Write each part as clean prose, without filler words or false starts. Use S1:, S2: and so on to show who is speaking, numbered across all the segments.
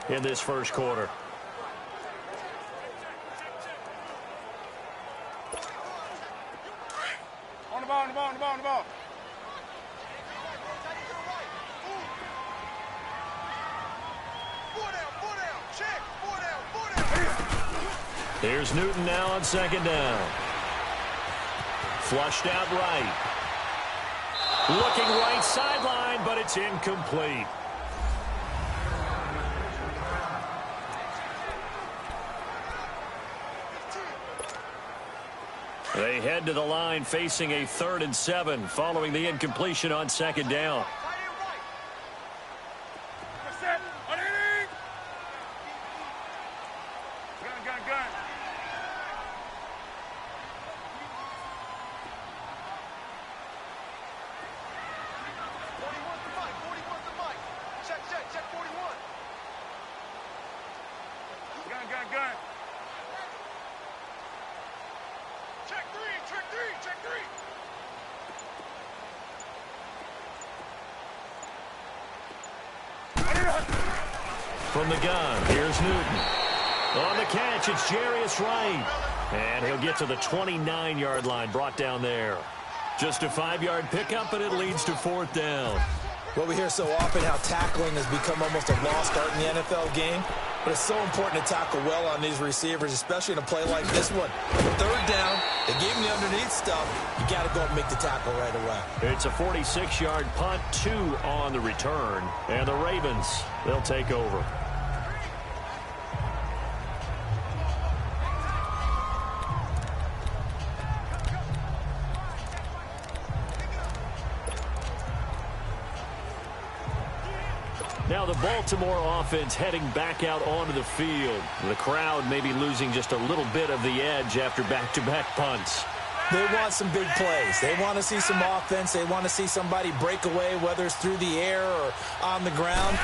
S1: in this first quarter.
S2: On the ball, on the ball, on the ball, on the ball.
S1: Here's Newton now on second down. Flushed out right. Looking right sideline, but it's incomplete. They head to the line facing a 3rd and 7 following the incompletion on second down. From the gun, here's Newton. On the catch, it's Jarius Wright. And he'll get to the 29-yard line, brought down there. Just a 5-yard pickup, and it leads to 4th down.
S3: Well, we hear so often how tackling has become almost a lost art in the NFL game. But it's so important to tackle well on these receivers, especially in a play like this one. 3rd down, they gave him the underneath stuff. You got to go and make the tackle right away.
S1: It's a 46-yard punt, 2 on the return. And the Ravens, they'll take over. Now the Baltimore offense heading back out onto the field. The crowd may be losing just a little bit of the edge after back-to-back punts.
S3: They want some big plays. They want to see some offense. They want to see somebody break away, whether it's through the air or on the ground.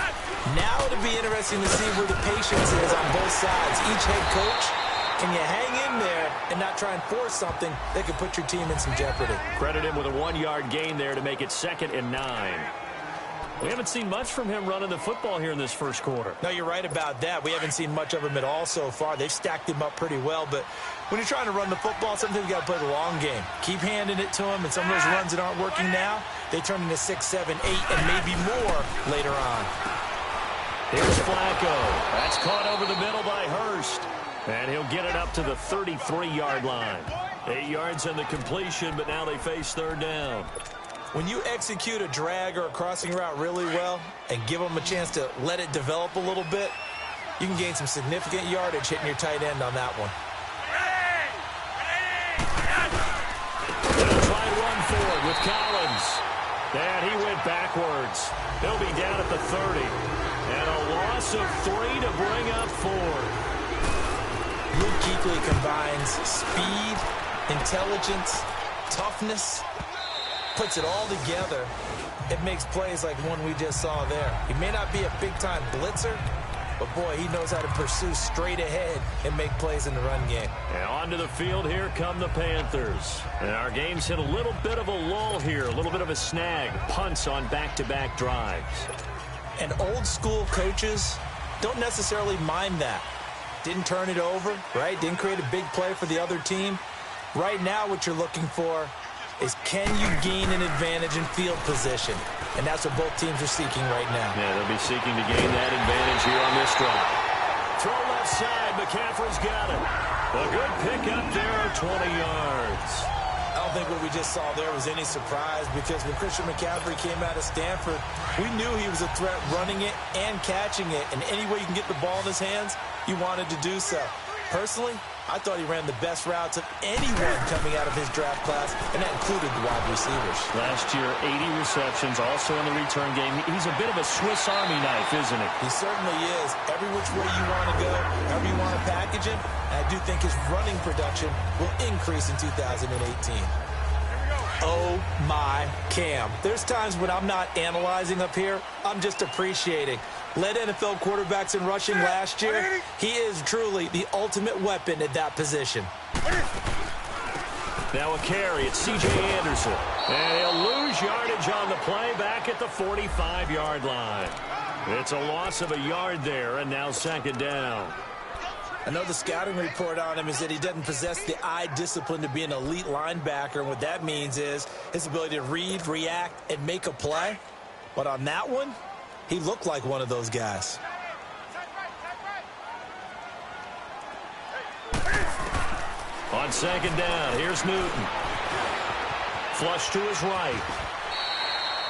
S3: Now it'll be interesting to see where the patience is on both sides. Each head coach, can you hang in there and not try and force something that could put your team in some jeopardy?
S1: Credit him with a 1-yard gain there to make it 2nd and 9. We haven't seen much from him running the football here in this first quarter.
S3: No, you're right about that. We haven't seen much of him at all so far. They've stacked him up pretty well, but when you're trying to run the football, sometimes you got to play the long game. Keep handing it to him, and some of those runs that aren't working now, they turn into 6, 7, 8, and maybe more later on.
S1: Here's Flacco. That's caught over the middle by Hurst. And he'll get it up to the 33-yard line. 8 yards on the completion, but now they face 3rd down.
S3: When you execute a drag or a crossing route really well and give them a chance to let it develop a little bit, you can gain some significant yardage hitting your tight end on that one.
S1: They'll try to run forward with Collins. And he went backwards. He'll be down at the 30. And a loss of 3 to bring up 4.
S3: Luke Kuechly combines speed, intelligence, toughness, puts it all together. It makes plays like one we just saw there. He may not be a big-time blitzer, but boy, he knows how to pursue straight ahead and make plays in the run game.
S1: And onto the field, here come the Panthers. And our game's hit a little bit of a lull here, a little bit of a snag. Punts on back-to-back drives.
S3: And old-school coaches don't necessarily mind that. Didn't turn it over, right? Didn't create a big play for the other team. Right now, what you're looking for is, can you gain an advantage in field position? And that's what both teams are seeking right now.
S1: Yeah, they'll be seeking to gain that advantage here on this drive. Throw left side. McCaffrey's got it. A good pickup there of 20 yards.
S3: I don't think what we just saw there was any surprise, because when Christian McCaffrey came out of Stanford, we knew he was a threat running it and catching it. And any way you can get the ball in his hands, you wanted to do so. Personally, I thought he ran the best routes of anyone coming out of his draft class, and that included the wide receivers.
S1: Last year, 80 receptions, also in the return game. He's a bit of a Swiss Army knife, isn't he?
S3: He certainly is. Every which way you want to go, however you want to package him, I do think his running production will increase in 2018. Oh, my Cam. There's times when I'm not analyzing up here. I'm just appreciating. Led NFL quarterbacks in rushing last year. He is truly the ultimate weapon at that position.
S1: Now a carry. It's C.J. Anderson. And he'll lose yardage on the play back at the 45-yard line. It's a loss of a yard there, and now second down.
S3: I know the scouting report on him is that he doesn't possess the eye discipline to be an elite linebacker. And what that means is his ability to read, react, and make a play. But on that one, he looked like one of those guys.
S1: On second down, here's Newton. Flush to his right.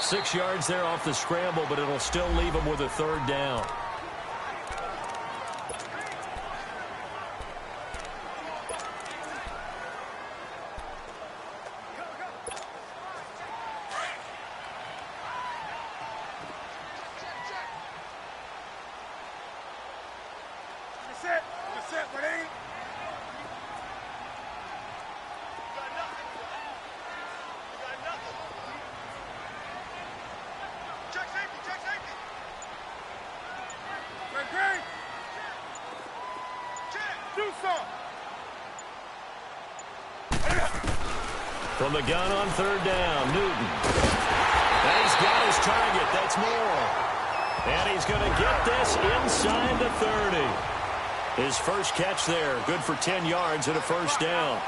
S1: 6 yards there off the scramble, but it'll still leave him with a third down. From the gun on third down, Newton. And he's got his target. That's Moore. And he's going to get this inside the 30. His first catch there, good for 10 yards and a first down.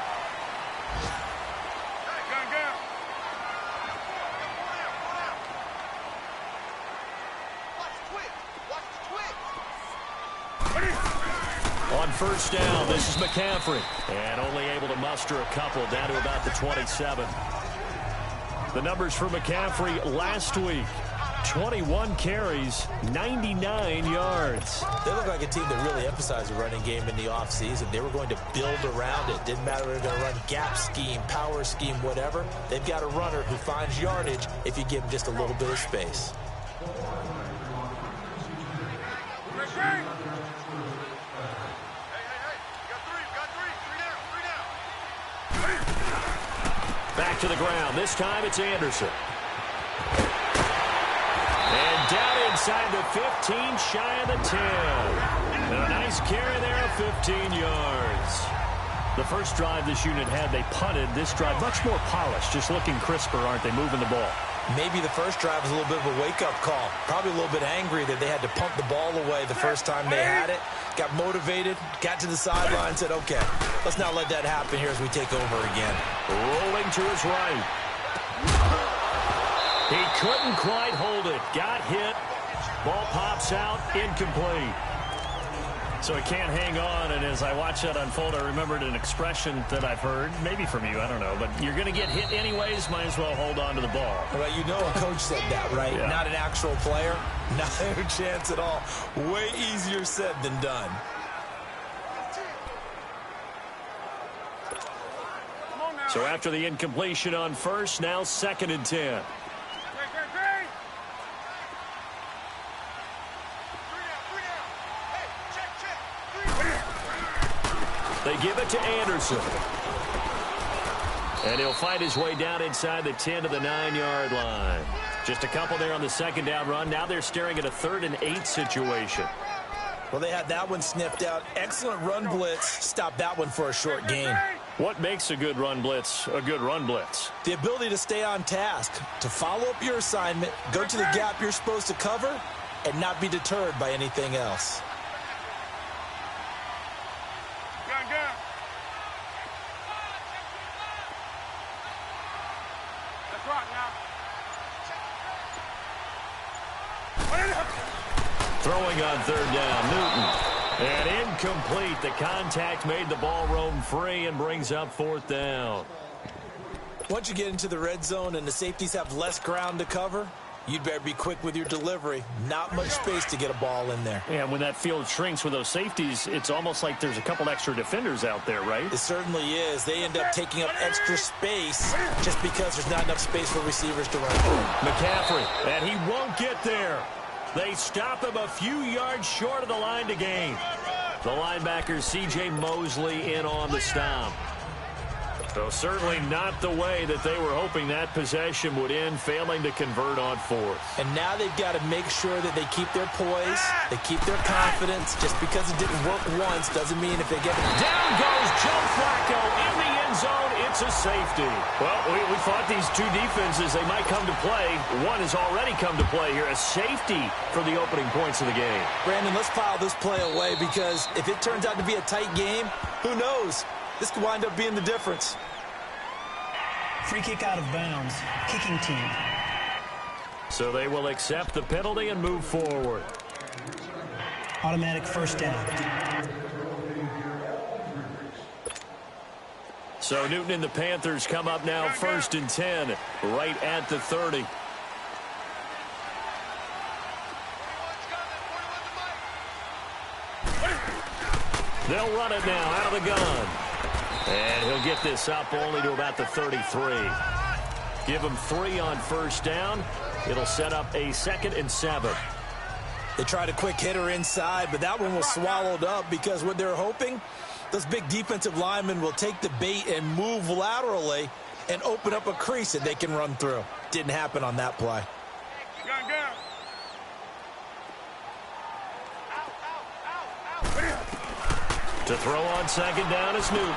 S1: On first down, this is McCaffrey. And only able to muster a couple down to about the 27. The numbers for McCaffrey last week. 21 carries, 99 yards.
S3: They look like a team that really emphasized the running game in the offseason. They were going to build around it. Didn't matter if they were going to run gap scheme, power scheme, whatever. They've got a runner who finds yardage if you give him just a little bit of space.
S1: Back to the ground. This time it's Anderson. And down inside the 15, shy of the 10. And a nice carry there of 15 yards. The first drive this unit had, they punted. This drive, much more polished, just looking crisper, aren't they, moving the ball?
S3: Maybe the first drive was a little bit of a wake-up call. Probably a little bit angry that they had to pump the ball away the first time they had it. Got motivated, got to the sideline, said, okay, let's not let that happen here as we take over again.
S1: Rolling to his right. He couldn't quite hold it. Got hit. Ball pops out, incomplete. So he can't hang on, and as I watch that unfold, I remembered an expression that I've heard, maybe from you, I don't know, but you're going to get hit anyways, might as well hold on to the ball.
S3: Well, you know a coach said that, right?
S1: Yeah. Not
S3: an actual player. Not a chance at all. Way easier said than done.
S1: So after the incompletion on first, now second and 10. They give it to Anderson. And he'll fight his way down inside the 10 to the 9-yard line. Just a couple there on the second down run. Now they're staring at a 3rd and 8 situation.
S3: Well, they had that one sniffed out. Excellent run blitz. Stop that one for a short gain.
S1: What makes a good run blitz a good run blitz?
S3: The ability to stay on task, to follow up your assignment, go to the gap you're supposed to cover, and not be deterred by anything else.
S1: Throwing on third down, Newton. And incomplete. The contact made the ball roam free and brings up 4th down.
S3: Once you get into the red zone and the safeties have less ground to cover, you'd better be quick with your delivery. Not much space to get a ball in there.
S1: Yeah, when that field shrinks with those safeties, it's almost like there's a couple extra defenders out there, right?
S3: It certainly is. They end up taking up extra space just because there's not enough space for receivers to run through.
S1: McCaffrey, and he won't get there. They stop him a few yards short of the line to gain. The linebacker, C.J. Mosley, in on the stop. So certainly not the way that they were hoping that possession would end, failing to convert on fourth.
S3: And now they've got to make sure that they keep their poise, they keep their confidence. Just because it didn't work once doesn't mean if they get it.
S1: Down goes Joe Flacco in the end zone. It's a safety. Well, we thought these two defenses, they might come to play. One has already come to play here. A safety for the opening points of the game.
S3: Brandon, let's file this play away because if it turns out to be a tight game, who knows? This could wind up being the difference.
S4: Free kick out of bounds. Kicking team.
S1: So they will accept the penalty and move forward.
S4: Automatic first down.
S1: So Newton and the Panthers come up now 1st and 10, right at the 30. They'll run it now out of the gun. And he'll get this up only to about the 33. Give him 3 on first down. It'll set up a 2nd and 7.
S3: They tried a quick hitter inside, but that one was swallowed up because what they're hoping, those big defensive linemen will take the bait and move laterally and open up a crease that they can run through. Didn't happen on that play.
S1: To throw on 2nd down is Newton.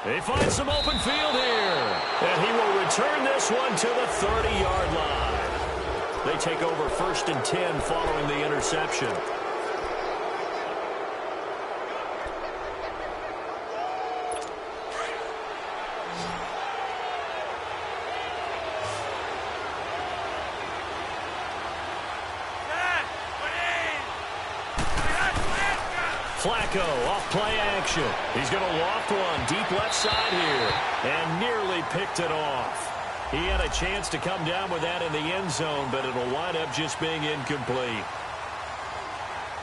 S1: They find some open field here. And he will return this one to the 30-yard line. They take over 1st and 10 following the interception. Flacco off play action. He's going to loft one deep left side here and nearly picked it off. He had a chance to come down with that in the end zone, but it'll wind up just being incomplete.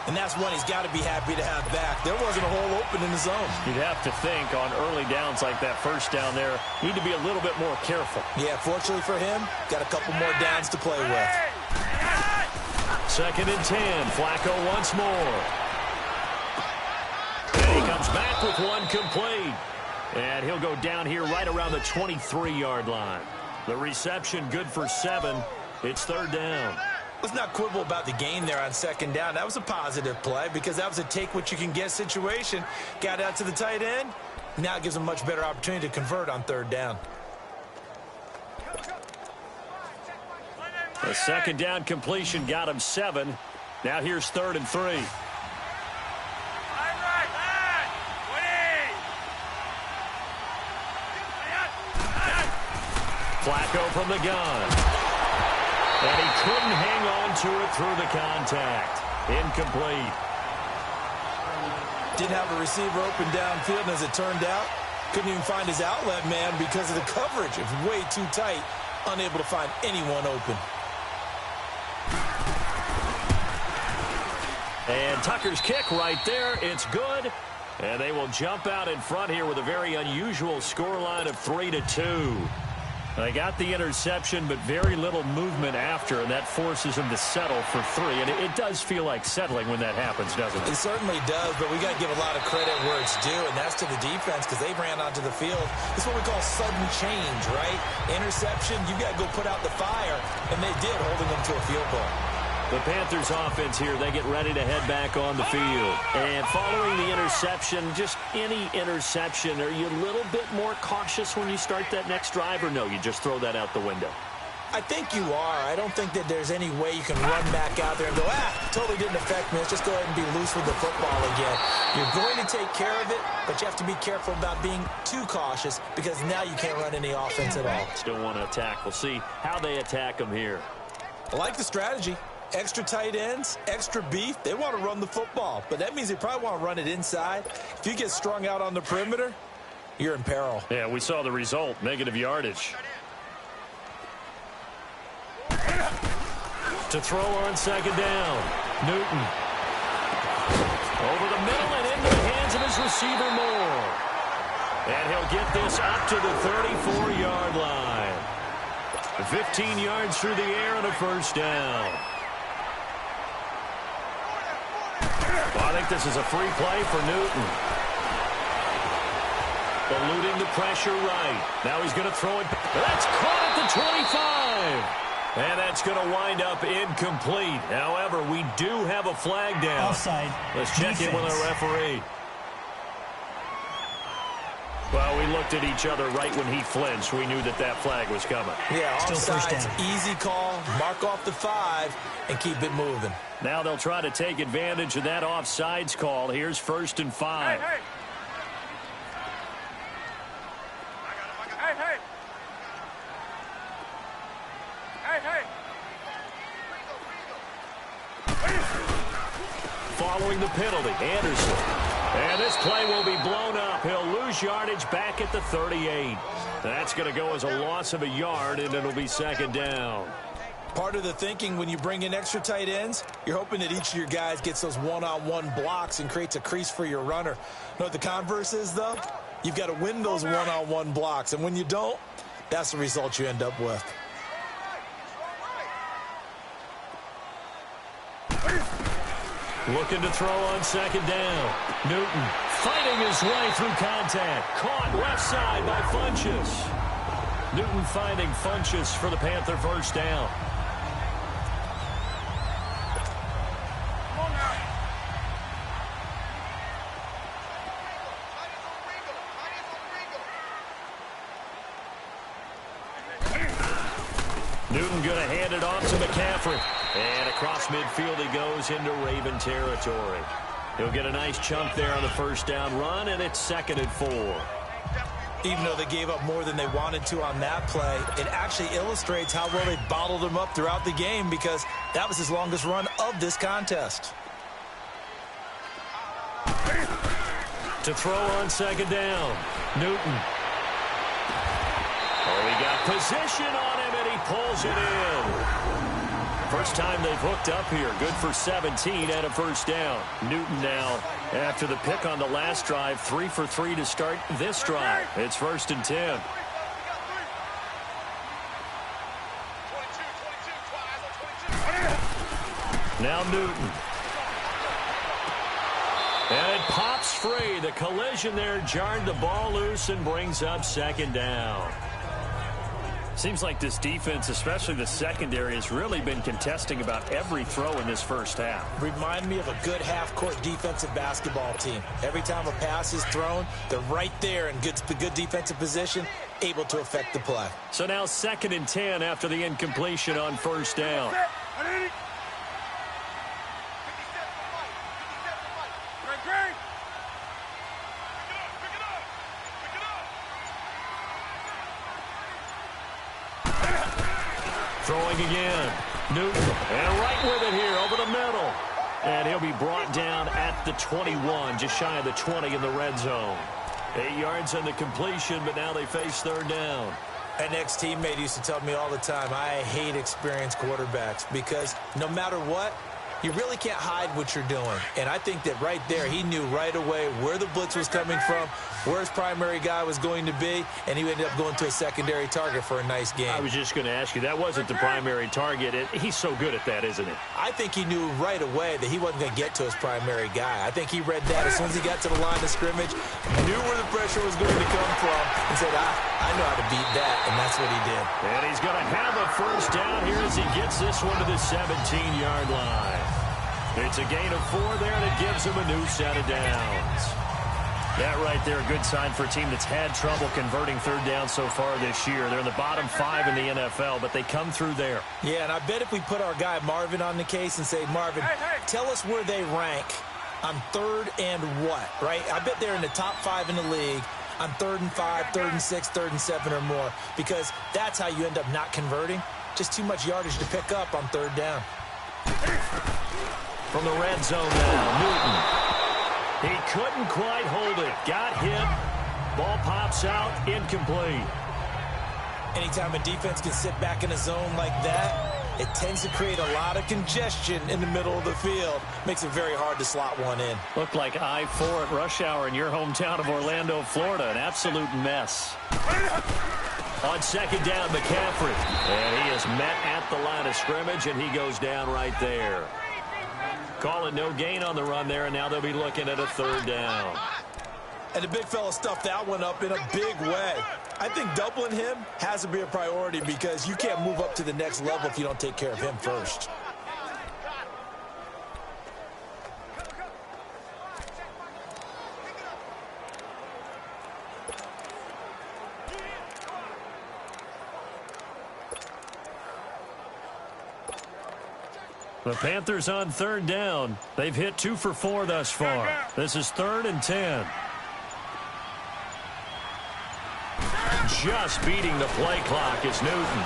S3: And that's one he's got to be happy to have back. There wasn't a hole open in the zone.
S1: You'd have to think on early downs like that first down there, need to be a little bit more careful.
S3: Yeah, fortunately for him, got a couple more downs to play with.
S1: 2nd and 10. Flacco once more. He comes back with one complete. And he'll go down here right around the 23-yard line. The reception good for 7. It's 3rd down.
S3: Let's not quibble about the gain there on 2nd down. That was a positive play because that was a take-what-you-can-get situation. Got out to the tight end. Now it gives him a much better opportunity to convert on 3rd down.
S1: The 2nd down completion got him 7. Now here's 3rd and 3. Flacco from the gun. And he couldn't hang on to it through the contact. Incomplete.
S3: Didn't have a receiver open downfield, and as it turned out, couldn't even find his outlet man because of the coverage. It was way too tight, unable to find anyone open.
S1: And Tucker's kick right there. It's good. And they will jump out in front here with a very unusual scoreline of 3-2. They got the interception, but very little movement after, and that forces him to settle for 3. And it does feel like settling when that happens, doesn't it?
S3: It certainly does, but we got to give a lot of credit where it's due, and that's to the defense because they ran onto the field. It's what we call sudden change, right? Interception, you got to go put out the fire, and they did, holding them to a field goal.
S1: The Panthers offense here, they get ready to head back on the field. And following the interception, just any interception, are you a little bit more cautious when you start that next drive, or no, you just throw that out the window?
S3: I think you are. I don't think that there's any way you can run back out there and go, totally didn't affect me. Let's just go ahead and be loose with the football again. You're going to take care of it, but you have to be careful about being too cautious because now you can't run any offense at all.
S1: Still want to attack. We'll see how they attack them here.
S3: I like the strategy. Extra tight ends, extra beef. They want to run the football, but that means they probably want to run it inside. If you get strung out on the perimeter, you're in peril.
S1: Yeah, we saw the result, negative yardage. To throw on 2nd down, Newton. Over the middle and into the hands of his receiver Moore. And he'll get this up to the 34-yard line. 15 yards through the air and a 1st down. Well, I think this is a free play for Newton. Eluding the pressure right. Now he's going to throw it. That's caught at the 25. And that's going to wind up incomplete. However, we do have a flag down.
S4: Offside.
S1: Let's check in with our referee. Well, we looked at each other right when he flinched. We knew that that flag was coming.
S3: Yeah,
S4: Still first
S3: offsides,
S4: down.
S3: easy call, mark off the 5, and keep it moving.
S1: Now they'll try to take advantage of that offsides call. Here's 1st and 5.
S2: Hey, hey. Hey, hey. Hey, hey.
S1: Following the penalty, Anderson. And this play will be blown up. He'll lose yardage back at the 38. That's going to go as a loss of a yard, and it'll be 2nd down.
S3: Part of the thinking when you bring in extra tight ends, you're hoping that each of your guys gets those one-on-one blocks and creates a crease for your runner. You know what the converse is, though? You've got to win those one-on-one blocks, and when you don't, that's the result you end up with.
S1: Looking to throw on 2nd down. Newton fighting his way through contact. Caught left side by Funchess. Newton finding Funchess for the Panther 1st down. Newton going to hand it off to McCaffrey. And across midfield he goes into Raven territory. He'll get a nice chunk there on the 1st down run, and it's 2nd and 4.
S3: Even though they gave up more than they wanted to on that play, it actually illustrates how well they bottled him up throughout the game because that was his longest run of this contest.
S1: To throw on 2nd down, Newton. Oh, he got position on him, and he pulls it in. First time they've hooked up here. Good for 17 and a 1st down. Newton now, after the pick on the last drive, 3 for 3 to start this drive. It's 1st and 10. Now Newton. And it pops free. The collision there jarred the ball loose and brings up 2nd down. Seems like this defense, especially the secondary, has really been contesting about every throw in this 1st half.
S3: Remind me of a good half-court defensive basketball team. Every time a pass is thrown, they're right there in good defensive position, able to affect the play.
S1: So now 2nd and 10 after the incompletion on 1st down. Throwing again. Newton. And right with it here over the middle. And he'll be brought down at the 21, just shy of the 20 in the red zone. 8 yards on the completion, but now they face 3rd down.
S3: An ex-teammate used to tell me all the time, I hate experienced quarterbacks because no matter what, you really can't hide what you're doing. And I think that right there, he knew right away where the blitz was coming from, where his primary guy was going to be, and he ended up going to a secondary target for a nice game.
S1: I was just going to ask you, that wasn't the primary target. He's so good at that, isn't he?
S3: I think he knew right away that he wasn't going to get to his primary guy. I think he read that as soon as he got to the line of scrimmage, knew where the pressure was going to come from, and said, I know how to beat that, and that's what he did.
S1: And he's going to have a 1st down here as he gets this one to the 17-yard line. It's a gain of 4 there, and it gives him a new set of downs. That right there, a good sign for a team that's had trouble converting 3rd down so far this year. They're in the bottom 5 in the NFL, but they come through there.
S3: Yeah, and I bet if we put our guy Marvin on the case and say, Marvin, tell us where they rank on 3rd and what, right? I bet they're in the top 5 in the league on 3rd and 5, 3rd and 6, 3rd and 7 or more, because that's how you end up not converting. Just too much yardage to pick up on 3rd down.
S1: From the red zone now, Newton. He couldn't quite hold it. Got hit. Ball pops out, incomplete.
S3: Anytime a defense can sit back in a zone like that, it tends to create a lot of congestion in the middle of the field. Makes it very hard to slot one in.
S1: Looked like I-4 at rush hour in your hometown of Orlando, Florida. An absolute mess. On 2nd down, McCaffrey. And he is met at the line of scrimmage, and he goes down right there. Call it no gain on the run there, and now they'll be looking at a 3rd down.
S3: And the big fella stuffed that one up in a big way. I think doubling him has to be a priority because you can't move up to the next level if you don't take care of him first.
S1: The Panthers on third down. They've hit 2 for 4 thus far. This is 3rd and 10. Just beating the play clock is Newton.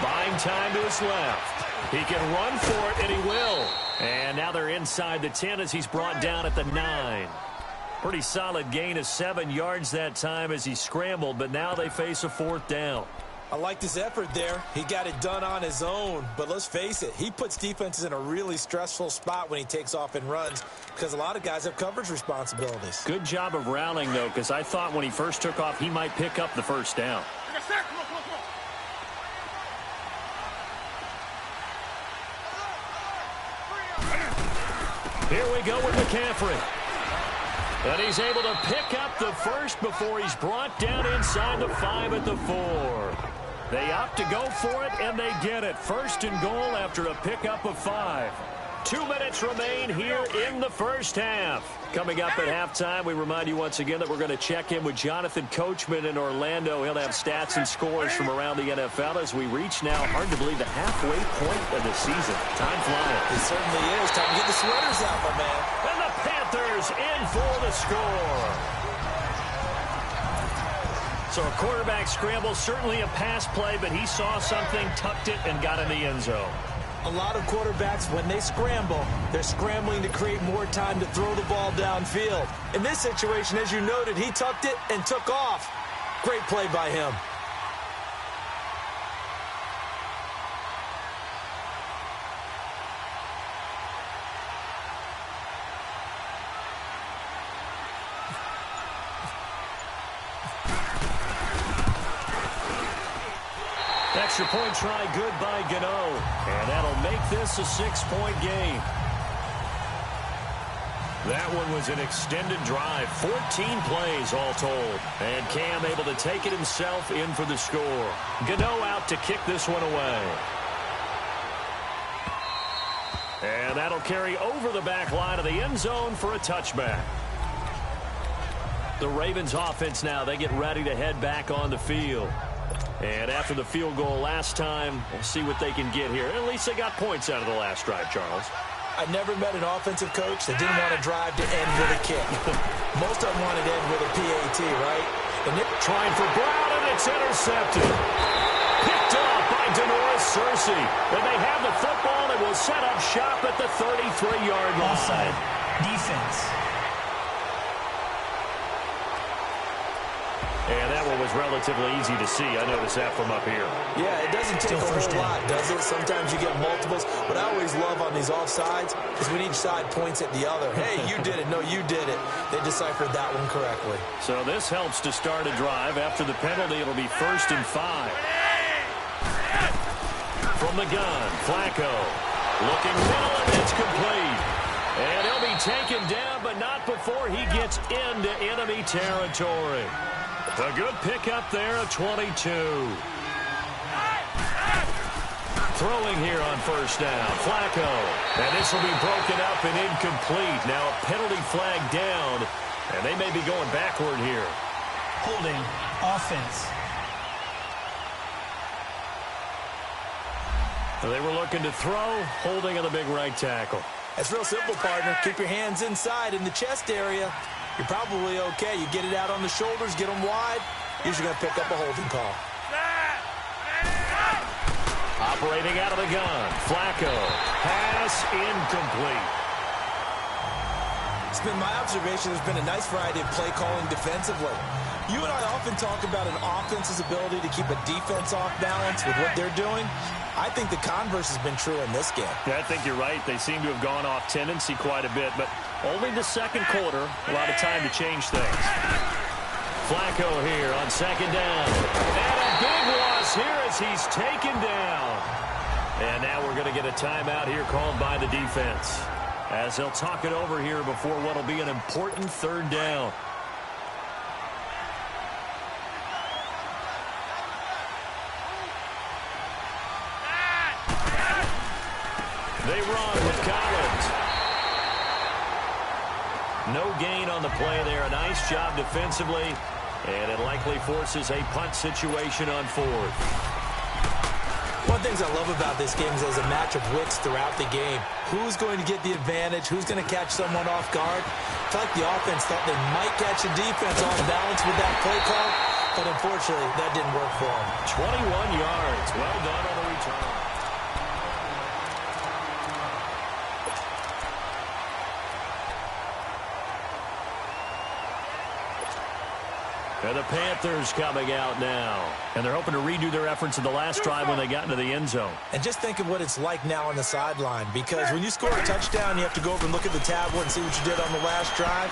S1: Buying time to his left. He can run for it, and he will. And now they're inside the 10 as he's brought down at the 9. Pretty solid gain of 7 yards that time as he scrambled, but now they face a 4th down.
S3: I liked his effort there. He got it done on his own. But let's face it, he puts defenses in a really stressful spot when he takes off and runs because a lot of guys have coverage responsibilities.
S1: Good job of rallying, though, because I thought when he first took off, he might pick up the first down. Here we go with McCaffrey. And he's able to pick up the first before he's brought down inside the 5 at the 4. They opt to go for it, and they get it. 1st and goal after a pickup of 5. 2 minutes remain here in the first half. Coming up at halftime, we remind you once again that we're going to check in with Jonathan Coachman in Orlando. He'll have stats and scores from around the NFL as we reach now, hard to believe, the halfway point of the season. Time flying.
S3: It certainly is. Time to get the sweaters out, my man.
S1: And the Panthers in for the score. So a quarterback scramble, certainly a pass play, but he saw something, tucked it, and got in the end zone.
S3: A lot of quarterbacks, when they scramble, they're scrambling to create more time to throw the ball downfield. In this situation, as you noted, he tucked it and took off. Great play by him.
S1: Extra point try good by Gano. And that'll make this a 6-point game. That one was an extended drive. 14 plays all told. And Cam able to take it himself in for the score. Gano out to kick this one away. And that'll carry over the back line of the end zone for a touchback. The Ravens offense now, they get ready to head back on the field. And after the field goal last time, we'll see what they can get here. At least they got points out of the last drive, Charles.
S3: I never met an offensive coach that didn't want to drive to end with a kick. Most of them wanted to end with a PAT, right? And they're
S1: trying for Brown, and it's intercepted. Picked off by Denoris Searcy. And they have the football and will set up shop at the 33-yard line.
S4: Offside. Defense.
S1: And that one was relatively easy to see. I noticed that from up here.
S3: Yeah, it doesn't take a whole lot, does it? Sometimes you get multiples. What I always love on these offsides is when each side points at the other. Hey, you did it. No, you did it. They deciphered that one correctly.
S1: So this helps to start a drive. After the penalty, it'll be 1st and 5. From the gun, Flacco. Looking middle, and it's complete. And he'll be taken down, but not before he gets into enemy territory. A good pickup there of 22. Throwing here on 1st down. Flacco. And this will be broken up and incomplete. Now a penalty flag down. And they may be going backward here.
S4: Holding. Offense.
S1: They were looking to throw. Holding on the big right tackle.
S3: That's real simple, partner. Keep your hands inside in the chest area. You're probably okay. You get it out on the shoulders, get them wide. Usually going to pick up a holding call.
S1: Operating out of the gun. Flacco. Pass incomplete.
S3: It's been my observation there's been a nice variety of play calling defensively. You and I often talk about an offense's ability to keep a defense off balance with what they're doing. I think the converse has been true in this game.
S1: Yeah, I think you're right. They seem to have gone off tendency quite a bit, but only the second quarter, a lot of time to change things. Flacco here on 2nd down. And a big loss here as he's taken down. And now we're going to get a timeout here called by the defense, as they'll talk it over here before what will be an important 3rd down. No gain on the play there. A nice job defensively, and it likely forces a punt situation on fourth.
S3: One of the things I love about this game is there's a match of wits throughout the game. Who's going to get the advantage? Who's going to catch someone off guard? I feel like the offense thought they might catch the defense off balance with that play call, but unfortunately, that didn't work for them.
S1: 21 yards. Well done on the return. And the Panthers coming out now. And they're hoping to redo their efforts in the last drive when they got into the end zone.
S3: And just think of what it's like now on the sideline, because when you score a touchdown, you have to go over and look at the tablet and see what you did on the last drive.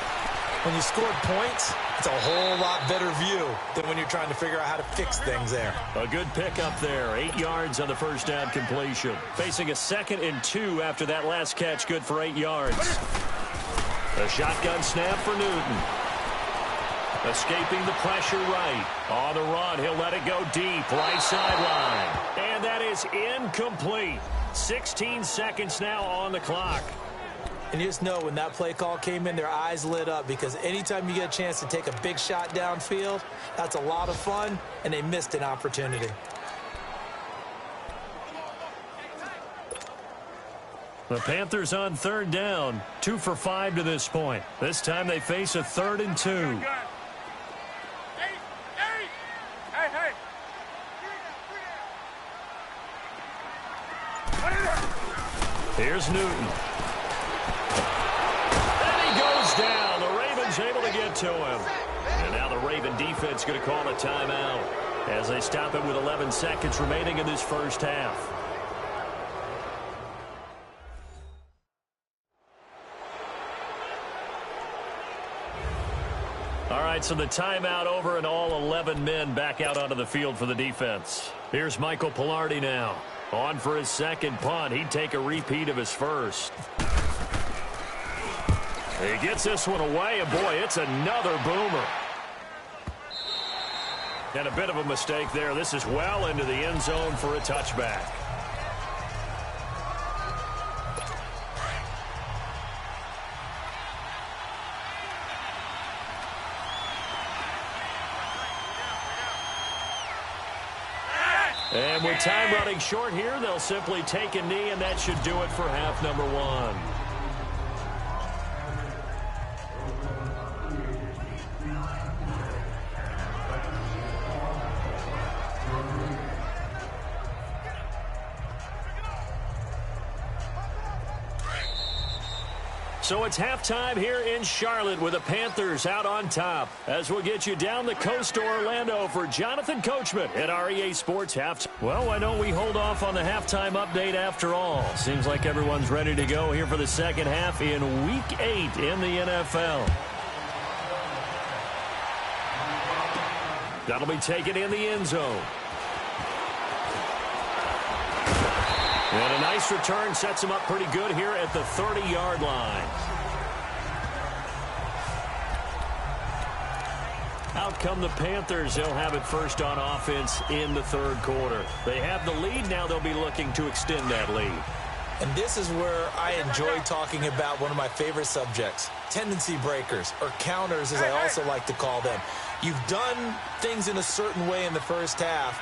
S3: When you scored points, it's a whole lot better view than when you're trying to figure out how to fix things there.
S1: A good pickup there. 8 yards on the first down completion. Facing a 2nd and 2 after that last catch, good for 8 yards. A shotgun snap for Newton. Escaping the pressure right. On the run, he'll let it go deep. Right sideline. And that is incomplete. 16 seconds now on the clock.
S3: And you just know when that play call came in, their eyes lit up, because anytime you get a chance to take a big shot downfield, that's a lot of fun, and they missed an opportunity.
S1: The Panthers on 3rd down. 2 for 5 to this point. This time they face a 3rd and 2. Here's Newton. And he goes down. The Ravens able to get to him. And now the Raven defense going to call a timeout as they stop it with 11 seconds remaining in this first half. All right, so the timeout over and all 11 men back out onto the field for the defense. Here's Michael Pilardi now. On for his second punt. He'd take a repeat of his first. He gets this one away, and boy, it's another boomer. And a bit of a mistake there. This is well into the end zone for a touchback. And with time running short here, they'll simply take a knee, and that should do it for half number 1. So it's halftime here in Charlotte with the Panthers out on top. As we'll get you down the coast to Orlando for Jonathan Coachman at REA Sports Halftime. Well, why don't we hold off on the halftime update after all? Seems like everyone's ready to go here for the second half in Week 8 in the NFL. That'll be taken in the end zone. And a nice return sets him up pretty good here at the 30-yard line. Out come the Panthers. They'll have it first on offense in the third quarter. They have the lead. Now they'll be looking to extend that lead.
S3: And this is where I enjoy talking about one of my favorite subjects, tendency breakers, or counters as I also like to call them. You've done things in a certain way in the first half,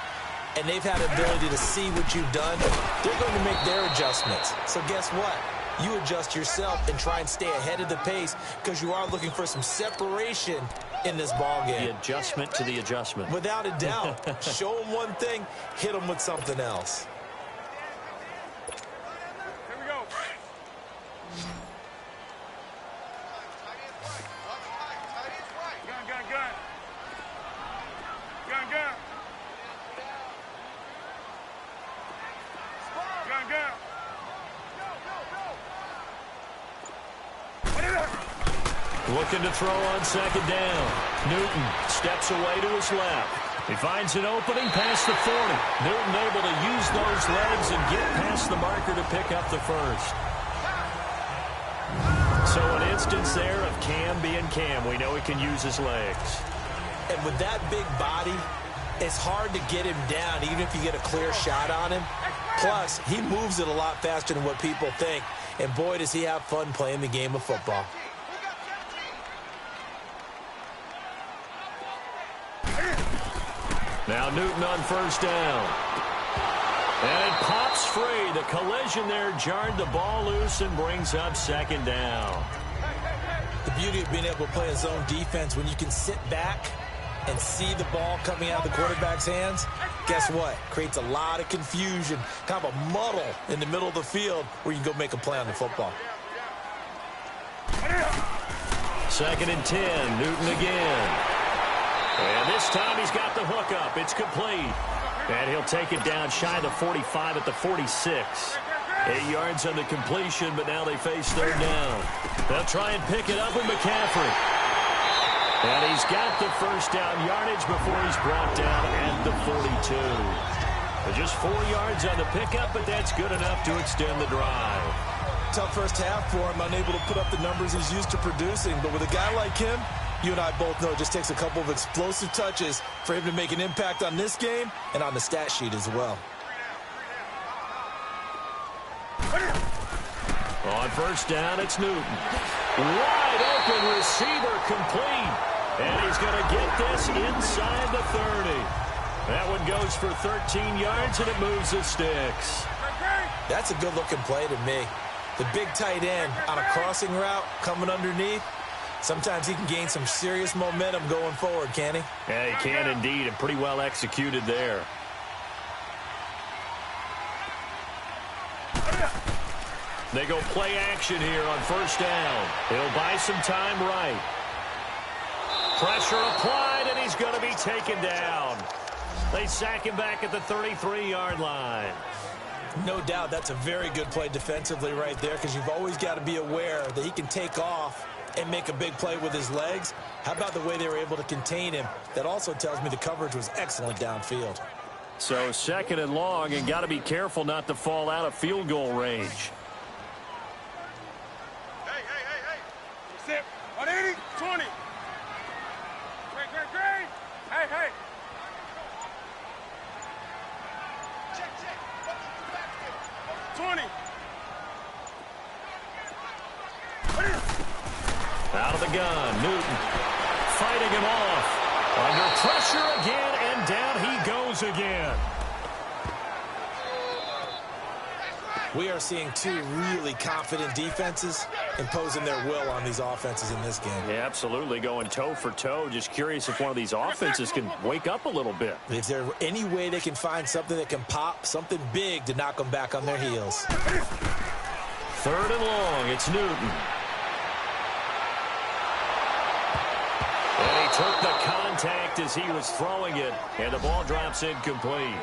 S3: and they've had the ability to see what you've done. They're going to make their adjustments. So guess what? You adjust yourself and try and stay ahead of the pace, because you are looking for some separation in this ball game.
S1: The adjustment to the adjustment.
S3: Without a doubt. Show them one thing, hit them with something else.
S2: Here we go. Gun, gun, gun. Gun, gun. Gun, gun.
S1: Looking to throw on second down. Newton steps away to his left. He finds an opening past the 40. Newton able to use those legs and get past the marker to pick up the first. So an instance there of Cam being Cam. We know he can use his legs.
S3: And with that big body, it's hard to get him down, even if you get a clear shot on him. Plus, he moves it a lot faster than what people think. And boy, does he have fun playing the game of football.
S1: Now Newton on first down. And it pops free. The collision there jarred the ball loose and brings up second down.
S3: The beauty of being able to play a zone defense when you can sit back and see the ball coming out of the quarterback's hands, guess what? Creates a lot of confusion, kind of a muddle in the middle of the field where you can go make a play on the football.
S1: 2nd and 10, Newton again. And this time he's got the hook up. It's complete. And he'll take it down shy of the 45 at the 46. 8 yards on the completion, but now they face third down. They'll try and pick it up with McCaffrey. And he's got the first down yardage before he's brought down at the 42. Just 4 yards on the pickup, but that's good enough to extend the drive.
S3: Tough first half for him, unable to put up the numbers he's used to producing. But with a guy like him, you and I both know it just takes a couple of explosive touches for him to make an impact on this game and on the stat sheet as well.
S1: On first down, it's Newton. Wide open receiver complete. And he's going to get this inside the 30. That one goes for 13 yards, and it moves the sticks.
S3: That's a good-looking play to me. The big tight end on a crossing route coming underneath. Sometimes he can gain some serious momentum going forward, can he?
S1: Yeah, he can indeed, and pretty well executed there. They go play action here on first down. He'll buy some time right. Pressure applied, and he's going to be taken down. They sack him back at the 33-yard line.
S3: No doubt that's a very good play defensively right there, because you've always got to be aware that he can take off and make a big play with his legs. How about the way they were able to contain him? That also tells me the coverage was excellent downfield.
S1: So 2nd and long, and got to be careful not to fall out of field goal range.
S2: Sit. 180, 20. Great. Hey. Check. 20.
S1: Out of the gun, Newton fighting him off. Under pressure again, and down he goes again.
S3: We are seeing two really confident defenses imposing their will on these offenses in this game.
S1: Yeah, absolutely, going toe for toe. Just curious if one of these offenses can wake up a little bit.
S3: If there's any way they can find something that can pop, something big to knock them back on their heels.
S1: 3rd and long, it's Newton. And he took the contact as he was throwing it, and the ball drops incomplete.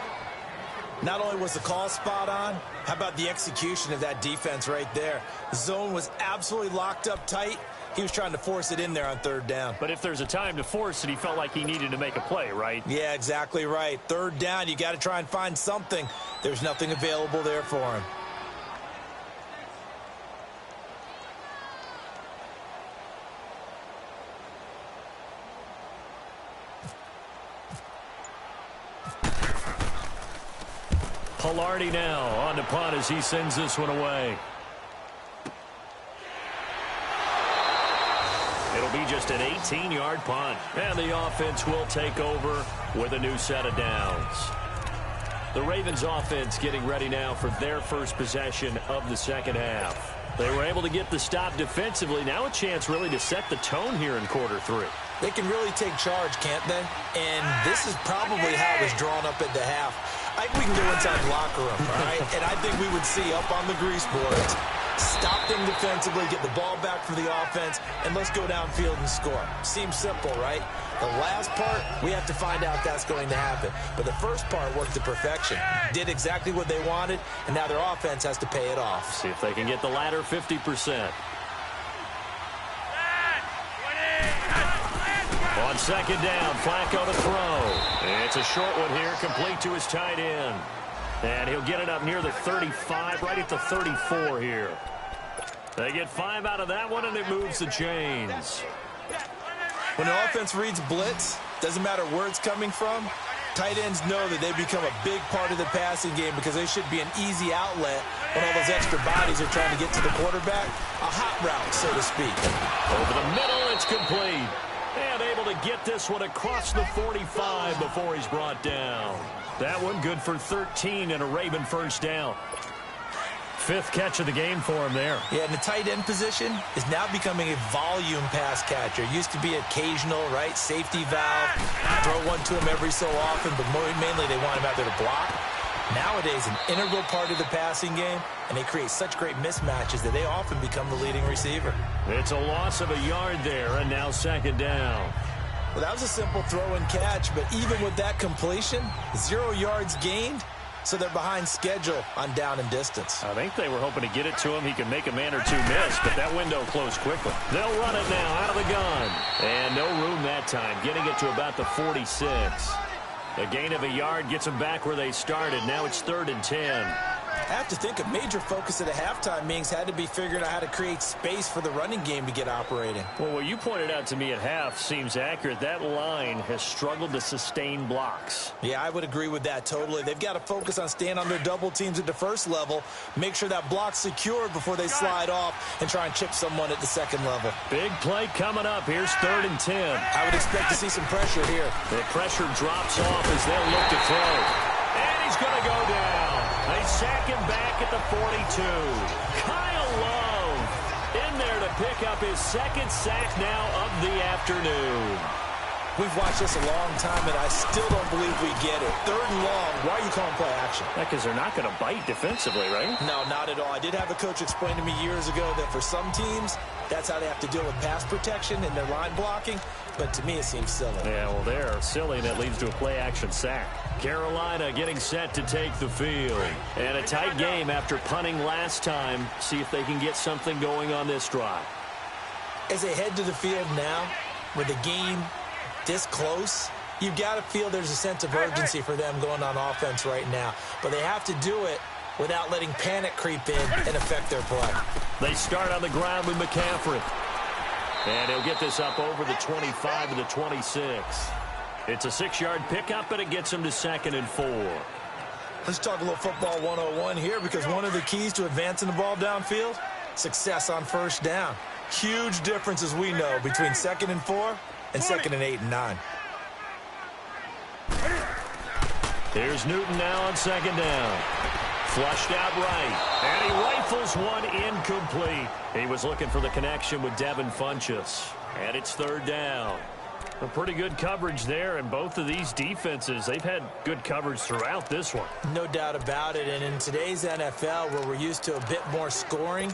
S3: Not only was the call spot on, how about the execution of that defense right there? The zone was absolutely locked up tight. He was trying to force it in there on 3rd down.
S1: But if there's a time to force it, he felt like he needed to make a play, right?
S3: Yeah, exactly right. 3rd down, you got to try and find something. There's nothing available there for him.
S1: Pilardi now on the punt as he sends this one away. It'll be just an 18-yard punt, and the offense will take over with a new set of downs. The Ravens offense getting ready now for their first possession of the second half. They were able to get the stop defensively. Now a chance really to set the tone here in quarter 3.
S3: They can really take charge, can't they? And this is probably how it was drawn up at the half. I think we can go inside the locker room, all right? And I think we would see up on the grease boards, stop them defensively, get the ball back for the offense, and let's go downfield and score. Seems simple, right? The last part, we have to find out that's going to happen. But the first part worked to perfection. Did exactly what they wanted, and now their offense has to pay it off.
S1: See if they can get the latter 50%. On 2nd down, Flacco to throw. It's a short one here, complete to his tight end. And he'll get it up near the 35, right at the 34 here. They get 5 out of that one, and it moves the chains.
S3: When the offense reads blitz, doesn't matter where it's coming from, tight ends know that they become a big part of the passing game because they should be an easy outlet when all those extra bodies are trying to get to the quarterback. A hot route, so to speak.
S1: Over the middle, it's complete. And able to get this one across the 45 before he's brought down. That one good for 13 and a Raven first down. 5th catch of the game for him there.
S3: Yeah, and the tight end position is now becoming a volume pass catcher. Used to be occasional, right? Safety valve. Throw one to him every so often, but mainly they want him out there to block. Nowadays, an integral part of the passing game, and they create such great mismatches that they often become the leading receiver.
S1: It's a loss of a yard there, and now 2nd down.
S3: Well, that was a simple throw and catch, but even with that completion, 0 yards gained, so they're behind schedule on down and distance.
S1: I think they were hoping to get it to him. He could make a man or two miss, but that window closed quickly. They'll run it now out of the gun. And no room that time, getting it to about the 46. A gain of a yard gets them back where they started. Now it's 3rd and 10.
S3: I have to think a major focus at a halftime meetings had to be figuring out how to create space for the running game to get operating.
S1: Well, what you pointed out to me at half seems accurate. That line has struggled to sustain blocks.
S3: Yeah, I would agree with that totally. They've got to focus on staying on their double teams at the first level, make sure that block's secured before they slide off and try and chip someone at the second level.
S1: Big play coming up. Here's 3rd and 10.
S3: I would expect to see some pressure here.
S1: The pressure drops off as they'll look to throw. And he's going to go down. They sack him back at the 42. Kyle Love in there to pick up his 2nd sack now of the afternoon.
S3: We've watched this a long time, and I still don't believe we get it. 3rd and long. Why are you calling play action?
S1: Yeah, because they're not going to bite defensively, right?
S3: No, not at all. I did have a coach explain to me years ago that for some teams, that's how they have to deal with pass protection and their line blocking. But to me, it seems silly.
S1: Yeah, well, they're silly, and that leads to a play-action sack. Carolina getting set to take the field. And a tight game after punting last time. See if they can get something going on this drive.
S3: As they head to the field now, with the game this close, you've got to feel there's a sense of urgency for them going on offense right now. But they have to do it without letting panic creep in and affect their play.
S1: They start on the ground with McCaffrey. And he'll get this up over the 25 to the 26. It's a 6-yard pickup, and it gets him to 2nd and 4.
S3: Let's talk a little football 101 here, because one of the keys to advancing the ball downfield, success on 1st down. Huge difference, as we know, between 2nd and 4 and 2nd and 8 and 9.
S1: Here's Newton now on 2nd down. Flushed out right, and he rifles one incomplete. He was looking for the connection with Devin Funchess, and it's 3rd down. A pretty good coverage there, and both of these defenses, they've had good coverage throughout this one.
S3: No doubt about it, and in today's NFL, where we're used to a bit more scoring,